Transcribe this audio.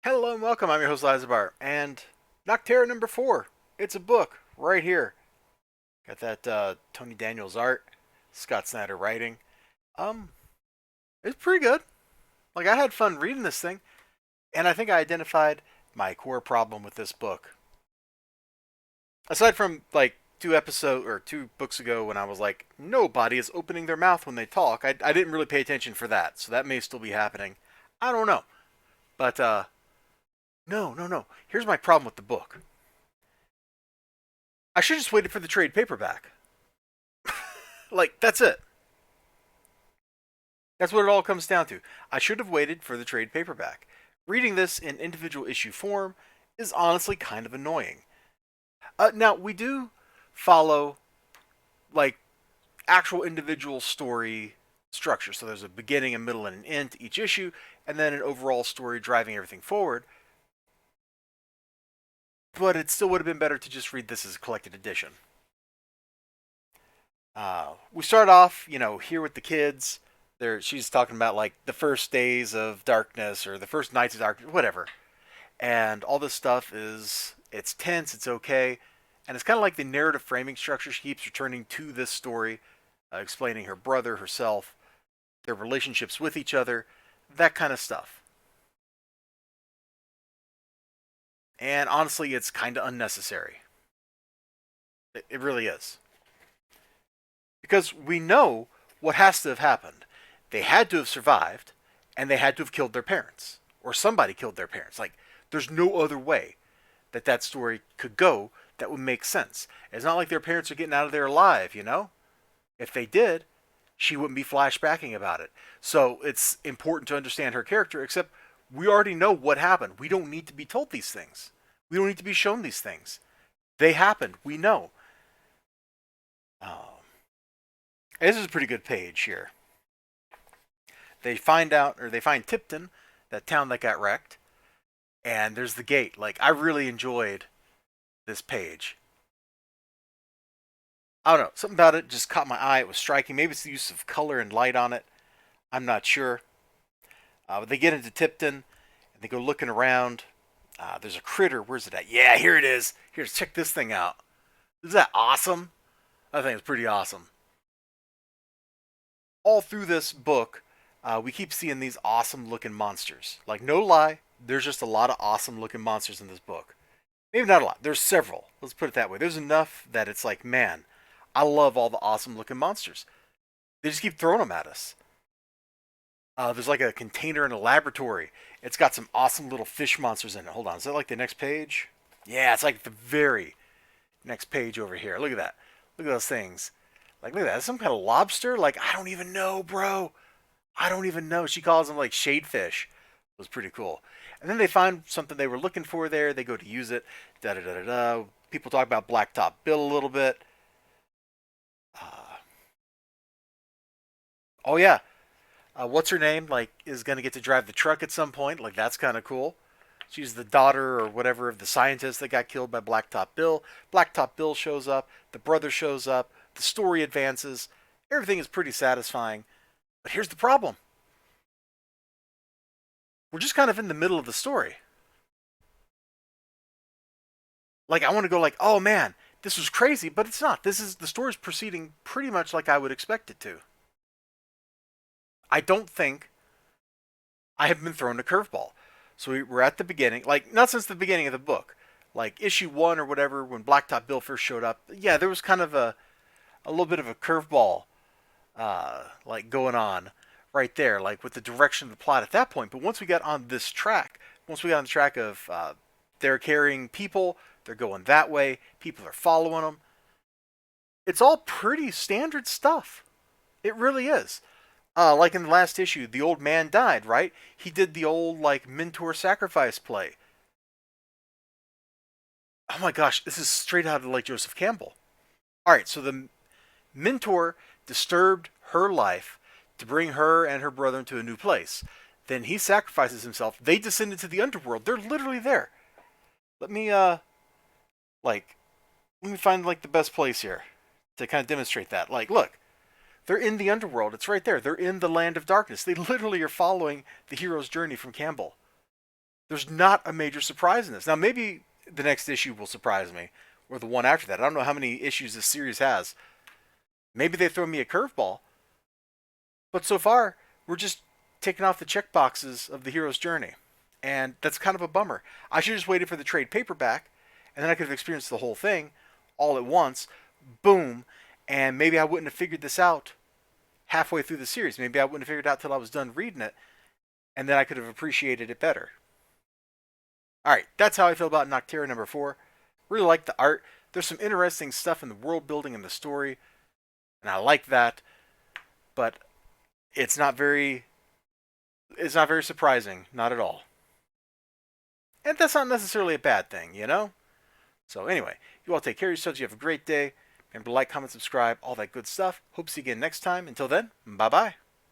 Hello and welcome. I'm your host Elizibar, and Nocterra number 4. It's a book right here. Got that Tony Daniels art, Scott Snyder writing. Um, it's pretty good. Like I had fun reading this thing, and I think I identified my core problem with this book. Aside from like two books ago when I was like, nobody is opening their mouth when they talk. I didn't really pay attention for that, so that may still be happening. I don't know, but no. Here's my problem with the book. I should just waited for the trade paperback. Like, that's it. That's what it all comes down to. I should have waited for the trade paperback. Reading this in individual issue form is honestly kind of annoying. Now, we do follow, like, actual individual story structure. So there's a beginning, a middle, and an end to each issue, and then an overall story driving everything forward. But it still would have been better to just read this as a collected edition. We start off, here with the kids. She's talking about like the first days of darkness or the first nights of darkness, whatever. And all this stuff it's tense, it's okay, and it's kind of like the narrative framing structure. She keeps returning to this story, explaining her brother, herself, their relationships with each other, that kind of stuff. And honestly, it's kind of unnecessary. It really is. Because we know what has to have happened. They had to have survived, and they had to have killed their parents. Or somebody killed their parents. Like, there's no other way that story could go that would make sense. It's not like their parents are getting out of there alive, you know? If they did, she wouldn't be flashbacking about it. So it's important to understand her character, except we already know what happened. We don't need to be told these things. We don't need to be shown these things. They happened. We know. Oh, this is a pretty good page here. They find Tipton, that town that got wrecked, and there's the gate. Like, I really enjoyed this page. I don't know, something about it just caught my eye. It was striking. Maybe it's the use of color and light on it. I'm not sure. But they get into Tipton and they go looking around. There's a critter. Where's it at? Yeah, here it is. Here, check this thing out. Is that awesome? I think it's pretty awesome. All through this book, we keep seeing these awesome looking monsters. Like, no lie, there's just a lot of awesome looking monsters in this book. Maybe not a lot. There's several. Let's put it that way. There's enough that it's like, man, I love all the awesome looking monsters. They just keep throwing them at us. There's like a container in a laboratory. It's got some awesome little fish monsters in it. Hold on. Is that like the next page? Yeah, it's like the very next page over here. Look at that. Look at those things. Like, look at that. Is some kind of lobster? Like, I don't even know, bro. I don't even know. She calls them like shadefish. It was pretty cool. And then they find something they were looking for there. They go to use it. Da da da da da. People talk about Blacktop Bill a little bit. Uh, oh yeah, what's her name? Like, is gonna get to drive the truck at some point. Like, that's kind of cool. She's the daughter or whatever of the scientist that got killed by Blacktop Bill. Blacktop Bill shows up. The brother shows up. The story advances. Everything is pretty satisfying. But here's the problem. We're just kind of in the middle of the story. Like, I want to go like, oh man, this was crazy, but it's not. The story's proceeding pretty much like I would expect it to. I don't think I have been thrown a curveball. So we're at the beginning, like not since the beginning of the book, like issue 1 or whatever when Blacktop Bill first showed up. Yeah, there was kind of a little bit of a curveball, like going on right there, like with the direction of the plot at that point. But once we got on this track, once we got on the track of they're carrying people, they're going that way, people are following them. It's all pretty standard stuff. It really is. Like in the last issue, the old man died, right? He did the old like mentor sacrifice play. Oh my gosh, this is straight out of like Joseph Campbell. All right, so the mentor disturbed her life to bring her and her brother into a new place. Then he sacrifices himself. They descend into the underworld. They're literally there. Let me like let me find like the best place here to kind of demonstrate that. Like, look, they're in the underworld. It's right there. They're in the land of darkness. They literally are following the hero's journey from Campbell. There's not a major surprise in this. Now, maybe the next issue will surprise me, or the one after that. I don't know how many issues this series has. Maybe they throw me a curveball. But so far, we're just taking off the check boxes of the hero's journey. And that's kind of a bummer. I should have just waited for the trade paperback, and then I could have experienced the whole thing all at once. Boom. And maybe I wouldn't have figured this out halfway through the series. Maybe I wouldn't have figured it out till I was done reading it, and then I could have appreciated it better. Alright, that's how I feel about Nocterra number 4. Really like the art. There's some interesting stuff in the world building and the story, and I like that. But it's not very surprising, not at all. And that's not necessarily a bad thing, you know? So anyway, you all take care of yourselves. You have a great day. Remember to like, comment, subscribe, all that good stuff. Hope to see you again next time. Until then, bye-bye.